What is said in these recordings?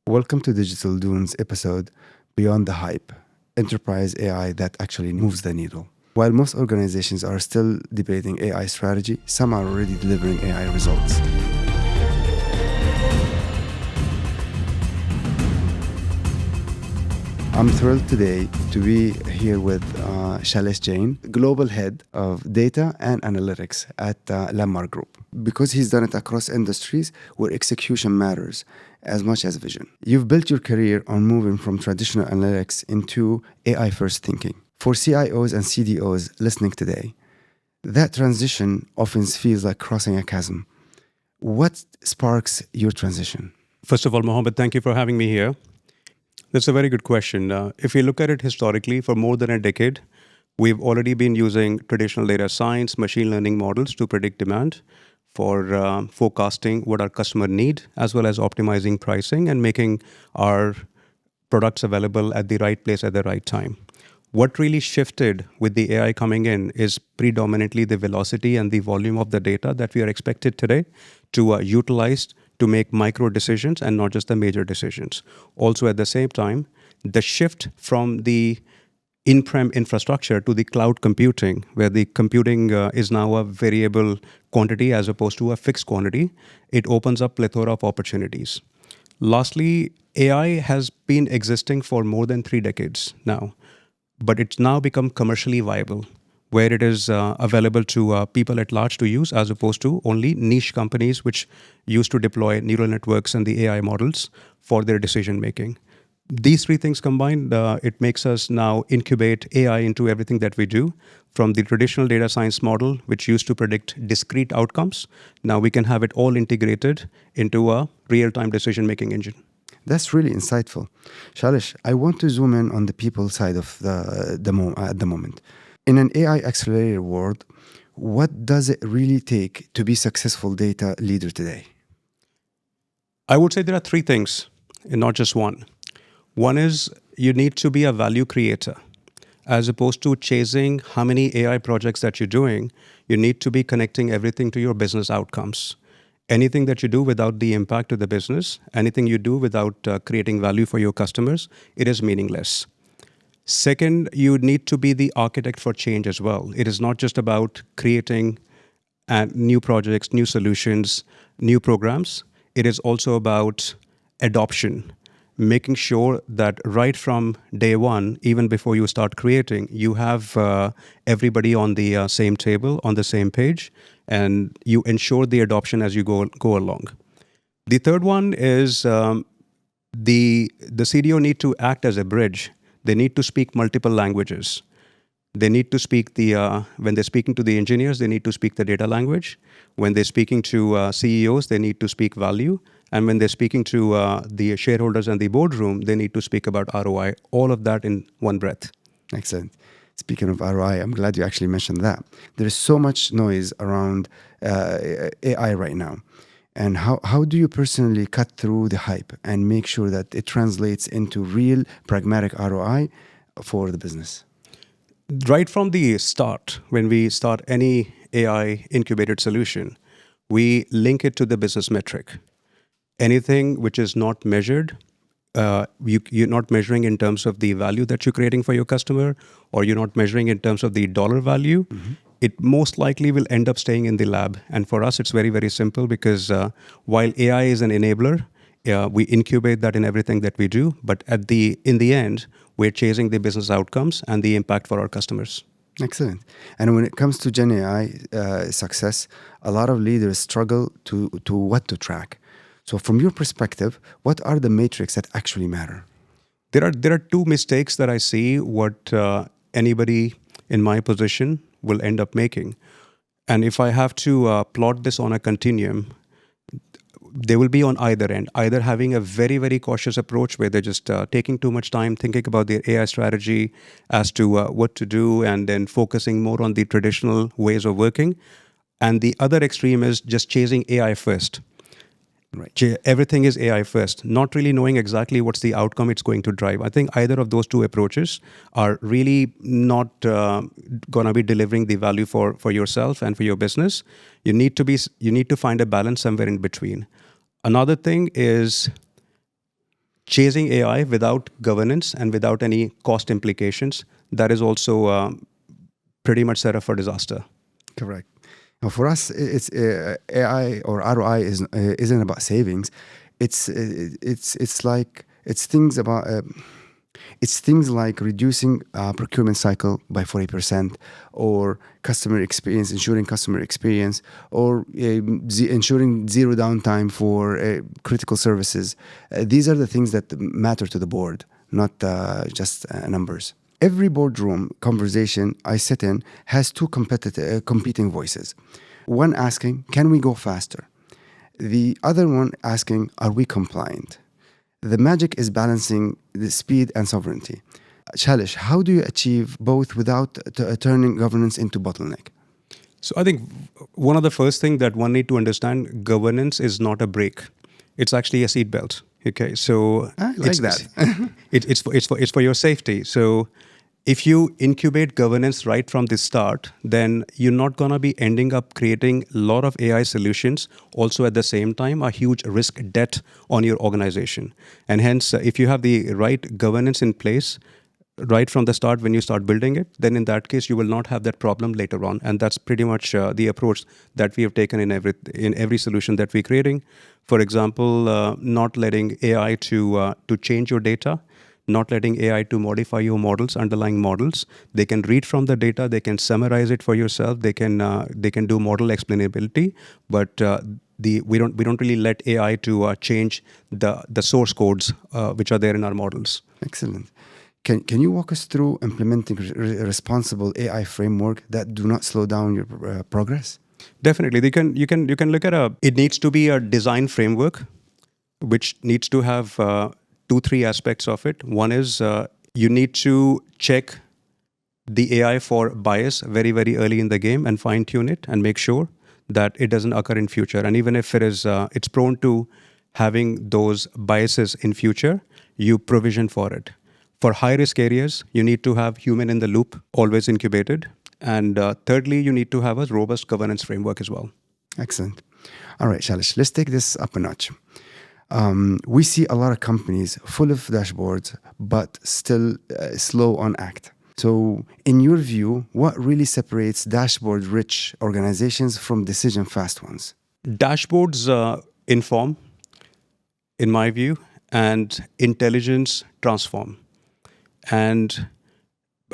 Welcome to Digital Dunes episode Beyond the Hype, Enterprise AI that actually moves the needle. While most organizations are still debating AI strategy, some are already delivering AI results. I'm thrilled today to be here with Shailesh Jain, Global Head of Data and Analytics at Landmark Group, because he's done it across industries where execution matters as much as vision. You've built your career on moving from traditional analytics into AI-first thinking. For CIOs and CDOs listening today, that transition often feels like crossing a chasm. What sparks your transition? First of all, Mohamed, thank you for having me here. That's a very good question. If you look at it historically, for more than a decade, we've already been using traditional data science, machine learning models to predict demand for forecasting what our customer need, as well as optimizing pricing and making our products available at the right place at the right time. What really shifted with the AI coming in is predominantly the velocity and the volume of the data that we are expected today to utilize to make micro decisions and not just the major decisions. Also, at the same time, the shift from the in-prem infrastructure to the cloud computing, where the computing is now a variable quantity as opposed to a fixed quantity, it opens up plethora of opportunities. Lastly, AI has been existing for more than 3 decades now, but it's now become commercially viable, where it is available to people at large to use, as opposed to only niche companies which used to deploy neural networks and the AI models for their decision making. These 3 things combined, it makes us now incubate AI into everything that we do. From the traditional data science model, which used to predict discrete outcomes, now we can have it all integrated into a real-time decision-making engine. That's really insightful. Shailesh, I want to zoom in on the people side of at the moment. In an AI accelerated world, what does it really take to be a successful data leader today? I would say there are 3 things, and not just one. One is you need to be a value creator. As opposed to chasing how many AI projects that you're doing, you need to be connecting everything to your business outcomes. Anything that you do without the impact to the business, anything you do without creating value for your customers, it is meaningless. Second, you need to be the architect for change as well. It is not just about creating new projects, new solutions, new programs. It is also about adoption, making sure that right from day one, even before you start creating, you have everybody on the same table, on the same page, and you ensure the adoption as you go along. The third one is the CDO need to act as a bridge. They need to speak multiple languages. They need to speak when they're speaking to the engineers, they need to speak the data language. When they're speaking to CEOs, they need to speak value. And when they're speaking to the shareholders and the boardroom, they need to speak about ROI, all of that in one breath. Excellent. Speaking of ROI, I'm glad you actually mentioned that. There is so much noise around AI right now. And how do you personally cut through the hype and make sure that it translates into real pragmatic ROI for the business? Right from the start, when we start any AI incubated solution, we link it to the business metric. Anything which is not measured, you're not measuring in terms of the value that you're creating for your customer, or you're not measuring in terms of the dollar value, it most likely will end up staying in the lab. And for us, it's very, very simple because while AI is an enabler, we incubate that in everything that we do. But in the end, we're chasing the business outcomes and the impact for our customers. Excellent. And when it comes to GenAI success, a lot of leaders struggle to what to track. So from your perspective, what are the metrics that actually matter? There are 2 mistakes that I see what anybody in my position will end up making. And if I have to plot this on a continuum, they will be on either end, either having a very, very cautious approach where they're just taking too much time thinking about their AI strategy as to what to do, and then focusing more on the traditional ways of working. And the other extreme is just chasing AI first. Right. Everything is AI first, not really knowing exactly what's the outcome it's going to drive. I think either of those 2 approaches are really not going to be delivering the value for yourself and for your business. You need to find a balance somewhere in between. Another thing is chasing AI without governance and without any cost implications, that is also pretty much set up for disaster. Correct. Now, for us, it's AI or ROI isn't about savings. It's things about it's things like reducing procurement cycle by 40%, or customer experience, ensuring customer experience, or ensuring zero downtime for critical services. These are the things that matter to the board, not just numbers. Every boardroom conversation I sit in has two competing voices. One asking, can we go faster? The other one asking, are we compliant? The magic is balancing the speed and sovereignty. Shailesh, how do you achieve both without turning governance into bottleneck? So I think one of the first things that one need to understand, governance is not a brake. It's actually a seatbelt. Okay, so I like that. it's for your safety. So if you incubate governance right from the start, then you're not going to be ending up creating a lot of AI solutions, also at the same time a huge risk debt on your organization. And hence, if you have the right governance in place right from the start when you start building it, then in that case, you will not have that problem later on. And that's pretty much the approach that we have taken in every solution that we're creating. For example, not letting AI to change your data, not letting AI to modify your models, underlying models. They can read from the data, they can summarize it for yourself, they can do model explainability, but we don't really let AI to change the source codes which are there in our models. Excellent. Can you walk us through implementing responsible AI framework that do not slow down your progress? Definitely, you can look at it needs to be a design framework which needs to have 2-3 aspects of it. One is you need to check the AI for bias very, very early in the game and fine tune it and make sure that it doesn't occur in future. And even if it's prone to having those biases in future, you provision for it. For high risk areas, you need to have human in the loop always incubated. And thirdly, you need to have a robust governance framework as well. Excellent. All right, Shailesh, let's take this up a notch. We see a lot of companies full of dashboards, but still slow on act. So in your view, what really separates dashboard-rich organizations from decision-fast ones? Dashboards inform, in my view, and intelligence transform. And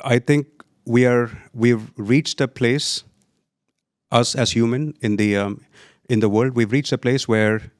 I think we've reached a place, us as human in the world, we've reached a place where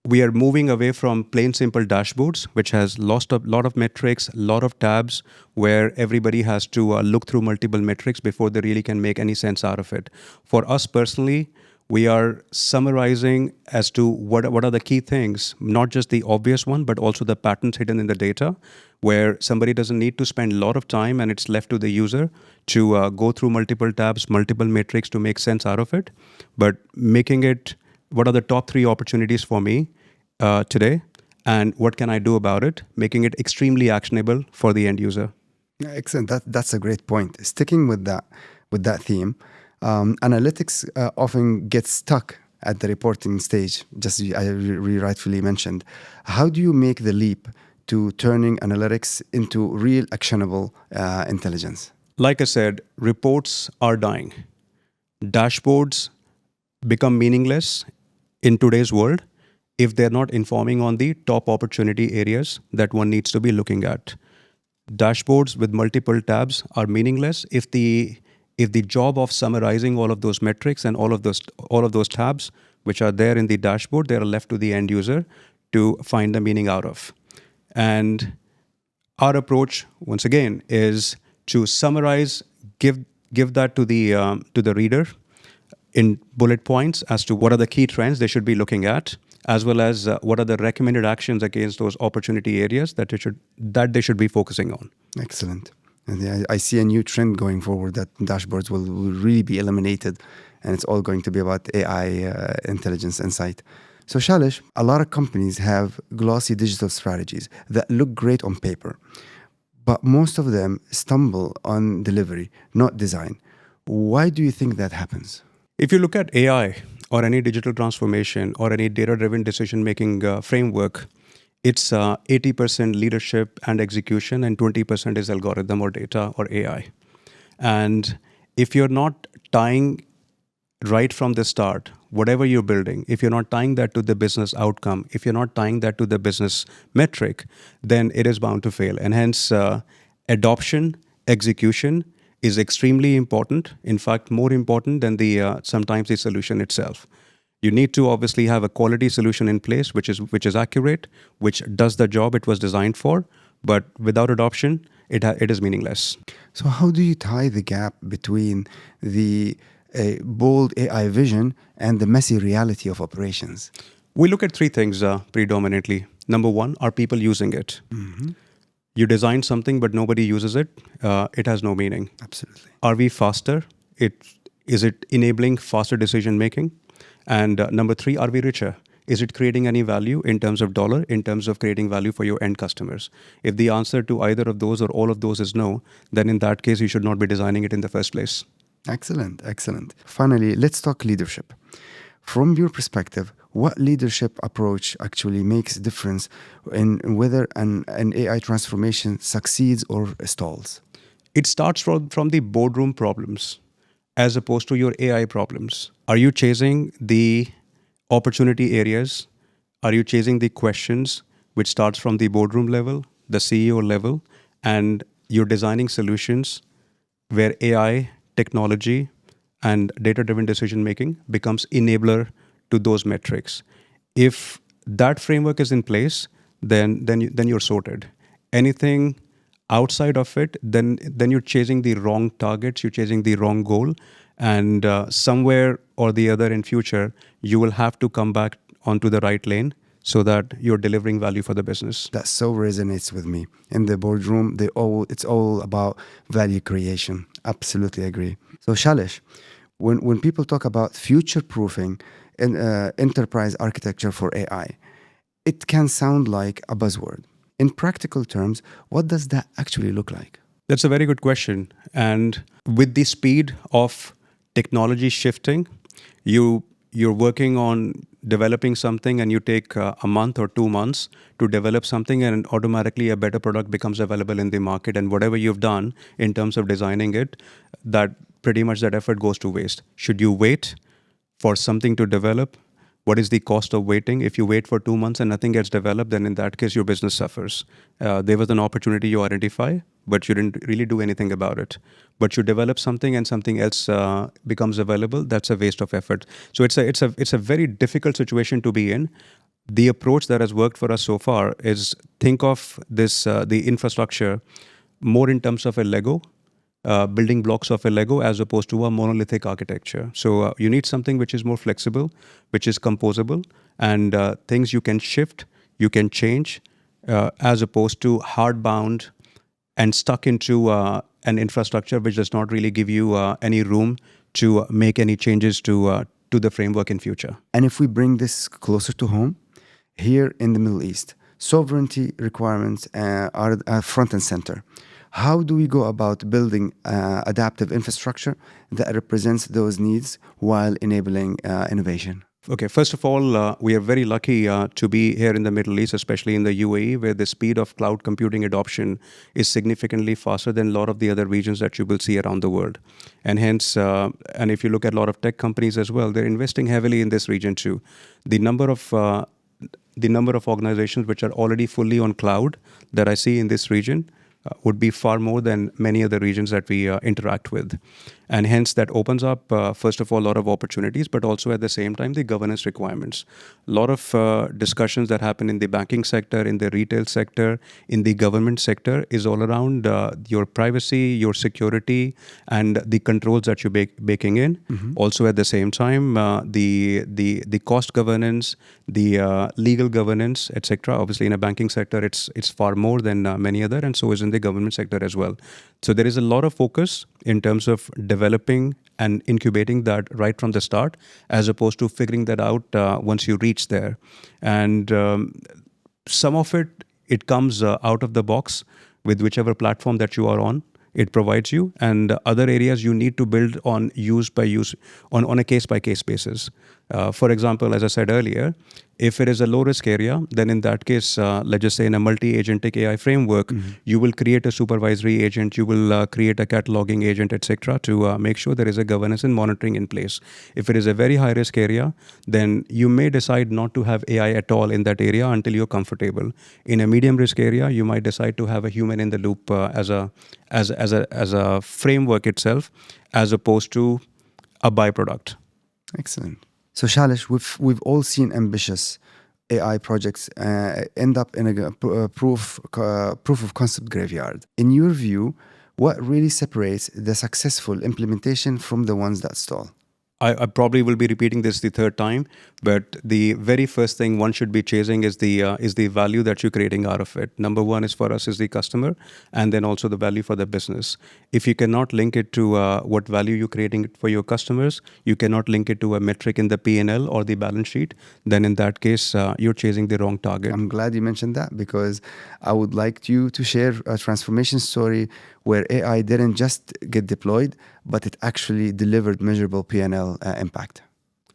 we are moving away from plain simple dashboards, which has lost a lot of metrics, a lot of tabs, where everybody has to look through multiple metrics before they really can make any sense out of it. For us personally, we are summarizing as to what are the key things, not just the obvious one, but also the patterns hidden in the data, where somebody doesn't need to spend a lot of time and it's left to the user to go through multiple tabs, multiple metrics to make sense out of it, but making it, what are the top 3 opportunities for me today, and what can I do about it, making it extremely actionable for the end user. Excellent. That's a great point. Sticking with that theme, analytics often gets stuck at the reporting stage, just I rightfully mentioned. How do you make the leap to turning analytics into real actionable intelligence? Like I said, reports are dying. Dashboards become meaningless in today's world if they're not informing on the top opportunity areas that one needs to be looking at. Dashboards with multiple tabs are meaningless if the job of summarizing all of those metrics and all of those tabs which are there in the dashboard, they are left to the end user to find the meaning out of. And our approach, once again, is to summarize, give that to the reader in bullet points as to what are the key trends they should be looking at, as well as what are the recommended actions against those opportunity areas that they should be focusing on. Excellent. And I see a new trend going forward that dashboards will really be eliminated, and it's all going to be about AI intelligence insight. So Shailesh, a lot of companies have glossy digital strategies that look great on paper, but most of them stumble on delivery, not design. Why do you think that happens? If you look at AI or any digital transformation or any data-driven decision-making framework, It's 80% leadership and execution, and 20% is algorithm or data or AI. And if you're not tying right from the start, whatever you're building, if you're not tying that to the business outcome, if you're not tying that to the business metric, then it is bound to fail. And hence, adoption, execution is extremely important. In fact, more important than the sometimes the solution itself. You need to obviously have a quality solution in place, which is accurate, which does the job it was designed for. But without adoption, it is meaningless. So, how do you tie the gap between the bold AI vision and the messy reality of operations? We look at three things predominantly. Number one, are people using it? You design something, but nobody uses it. It has no meaning. Absolutely. Are we faster? Is it enabling faster decision making? And number three, are we richer? Is it creating any value in terms of dollar, in terms of creating value for your end customers? If the answer to either of those or all of those is no, then in that case, you should not be designing it in the first place. Excellent, excellent. Finally, let's talk leadership. From your perspective, what leadership approach actually makes a difference in whether an AI transformation succeeds or stalls? It starts from the boardroom problems as opposed to your AI problems. Are you chasing the opportunity areas? Are you chasing the questions which starts from the boardroom level, the CEO level, and you're designing solutions where AI, technology, and data-driven decision-making becomes enabler to those metrics? If that framework is in place, then you're sorted. Anything outside of it, then you're chasing the wrong targets, you're chasing the wrong goal, and somewhere or the other in future, you will have to come back onto the right lane so that you're delivering value for the business. That so resonates with me. In the boardroom, it's all about value creation. Absolutely agree. So Shailesh, when people talk about future-proofing in enterprise architecture for AI, it can sound like a buzzword. In practical terms, what does that actually look like? That's a very good question. And with the speed of technology shifting, you're working on developing something and you take a month or 2 months to develop something, and automatically a better product becomes available in the market. And whatever you've done in terms of designing it, that pretty much that effort goes to waste. Should you wait for something to develop? What is the cost of waiting? If you wait for 2 months and nothing gets developed, then in that case, your business suffers. There was an opportunity you identify, but you didn't really do anything about it. But you develop something and something else becomes available. That's a waste of effort. So it's a very difficult situation to be in. The approach that has worked for us so far is think of this the infrastructure more in terms of a Lego. Building blocks of a Lego as opposed to a monolithic architecture. So you need something which is more flexible, which is composable, and things you can shift, you can change, as opposed to hardbound and stuck into an infrastructure which does not really give you any room to make any changes to the framework in future. And if we bring this closer to home, here in the Middle East, sovereignty requirements are front and center. How do we go about building adaptive infrastructure that represents those needs while enabling innovation? Okay, first of all, we are very lucky to be here in the Middle East, especially in the UAE, where the speed of cloud computing adoption is significantly faster than a lot of the other regions that you will see around the world. And hence, and if you look at a lot of tech companies as well, they're investing heavily in this region too. The number of organizations which are already fully on cloud that I see in this region would be far more than many other regions that we interact with. And hence that opens up, first of all, a lot of opportunities, but also at the same time, the governance requirements. A lot of discussions that happen in the banking sector, in the retail sector, in the government sector is all around your privacy, your security, and the controls that you're baking in. Mm-hmm. Also at the same time, the cost governance, the legal governance, etc. Obviously in a banking sector, it's far more than many other, and so is in the government sector as well. So there is a lot of focus in terms of developing and incubating that right from the start, as opposed to figuring that out once you reach there. And some of it comes out of the box with whichever platform that you are on. It provides you, and other areas you need to build on use by use, on a case by case basis. For example, as I said earlier, if it is a low-risk area, then in that case, let's just say in a multi-agentic AI framework, you will create a supervisory agent, you will create a cataloging agent, etc., to make sure there is a governance and monitoring in place. If it is a very high-risk area, then you may decide not to have AI at all in that area until you're comfortable. In a medium-risk area, you might decide to have a human in the loop as a framework itself, as opposed to a byproduct. Excellent. So Shailesh, we've all seen ambitious AI projects end up in a proof of concept graveyard. In your view, what really separates the successful implementation from the ones that stall? I probably will be repeating this the third time, but the very first thing one should be chasing is the value that you're creating out of it. Number one is for us is the customer, and then also the value for the business. If you cannot link it to what value you're creating for your customers, you cannot link it to a metric in the P&L or the balance sheet, then in that case, you're chasing the wrong target. I'm glad you mentioned that, because I would like you to share a transformation story where AI didn't just get deployed, but it actually delivered measurable P&L impact.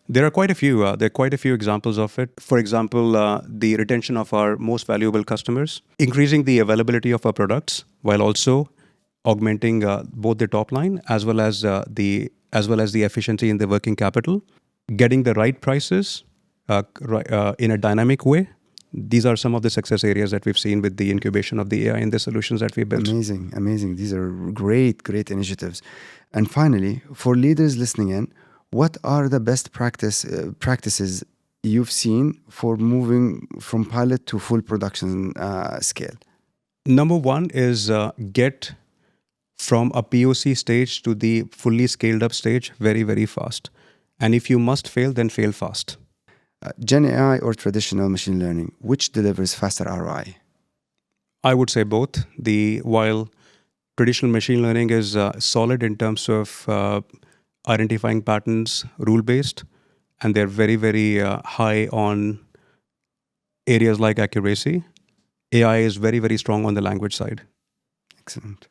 There are quite a few. There are quite a few examples of it. For example, the retention of our most valuable customers, increasing the availability of our products, while also augmenting both the top line as well as the efficiency in the working capital, getting the right prices in a dynamic way. These are some of the success areas that we've seen with the incubation of the AI in the solutions that we built. Amazing. These are great initiatives. And finally, for leaders listening in, what are the best practices you've seen for moving from pilot to full production scale? Number one is get from a POC stage to the fully scaled up stage very, very fast. And if you must fail, then fail fast. GenAI or traditional machine learning, which delivers faster ROI? I would say both. While traditional machine learning is solid in terms of identifying patterns, rule-based, and they're very, very high on areas like accuracy, AI is very, very strong on the language side. Excellent.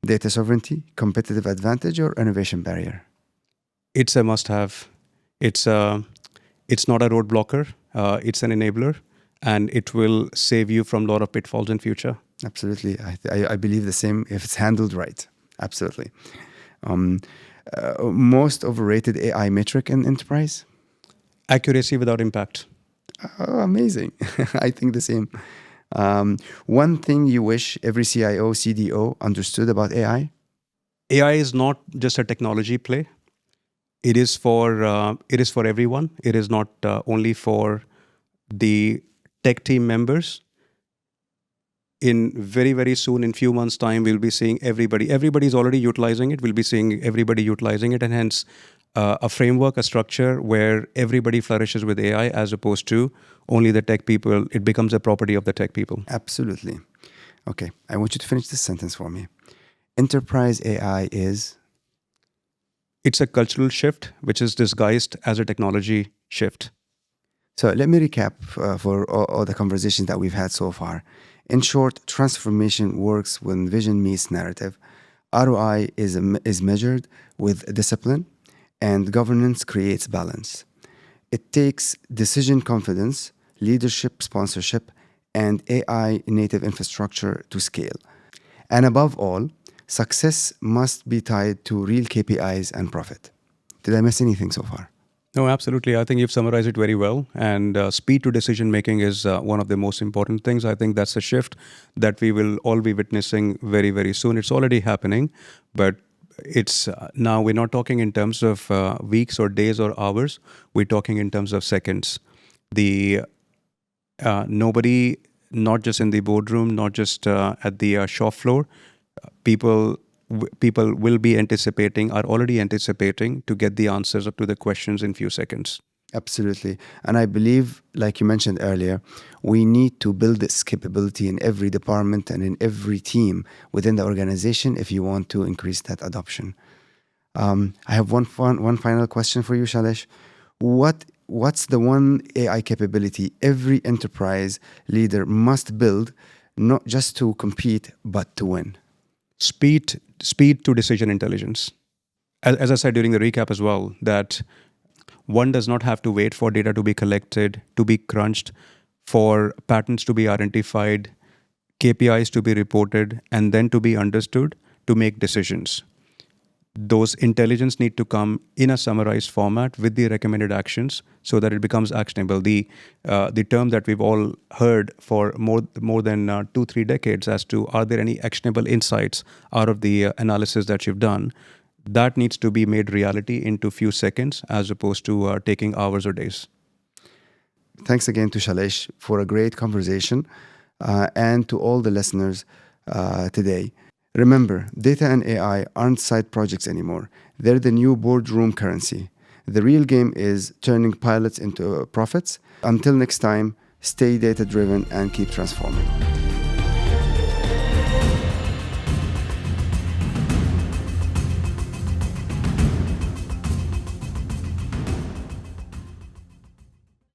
Data sovereignty, competitive advantage, or innovation barrier? It's a must-have. It's not a roadblocker. It's an enabler, and it will save you from a lot of pitfalls in future. Absolutely. I believe the same if it's handled right. Absolutely. Most overrated AI metric in enterprise? Accuracy without impact. Oh, amazing. I think the same. One thing you wish every CIO, CDO understood about AI? AI is not just a technology play. It is for everyone. It is not only for the tech team members. In very, very soon, in few months' time, we'll be seeing everybody. Everybody's already utilizing it. We'll be seeing everybody utilizing it, and hence a framework, a structure where everybody flourishes with AI as opposed to only the tech people. It becomes a property of the tech people. Absolutely. Okay, I want you to finish this sentence for me. Enterprise AI is? It's a cultural shift which is disguised as a technology shift. So let me recap for all the conversations that we've had so far. In short, transformation works when vision meets narrative. ROI is measured with discipline, and governance creates balance. It takes decision confidence, leadership sponsorship, and AI native infrastructure to scale. And above all, success must be tied to real KPIs and profit. Did I miss anything so far? No, absolutely. I think you've summarized it very well. And speed to decision making is one of the most important things. I think that's a shift that we will all be witnessing very, very soon. It's already happening, but it's now we're not talking in terms of weeks or days or hours. We're talking in terms of seconds. Nobody, not just in the boardroom, not just at the shop floor, people will be are already anticipating to get the answers to the questions in few seconds. Absolutely. And I believe, like you mentioned earlier, we need to build this capability in every department and in every team within the organization if you want to increase that adoption. I have one final question for you, Shailesh. What's the one AI capability every enterprise leader must build, not just to compete, but to win? Speed to decision intelligence. As I said during the recap as well, that One does not have to wait for data to be collected, to be crunched, for patterns to be identified, KPIs to be reported, and then to be understood to make decisions. Those intelligence need to come in a summarized format with the recommended actions so that it becomes actionable. The term that we've all heard for more than 2-3 decades as to are there any actionable insights out of the analysis that you've done, that needs to be made reality into few seconds as opposed to taking hours or days. Thanks again to Shailesh for a great conversation, and to all the listeners today. Remember, data and AI aren't side projects anymore. They're the new boardroom currency. The real game is turning pilots into profits. Until next time, stay data-driven and keep transforming.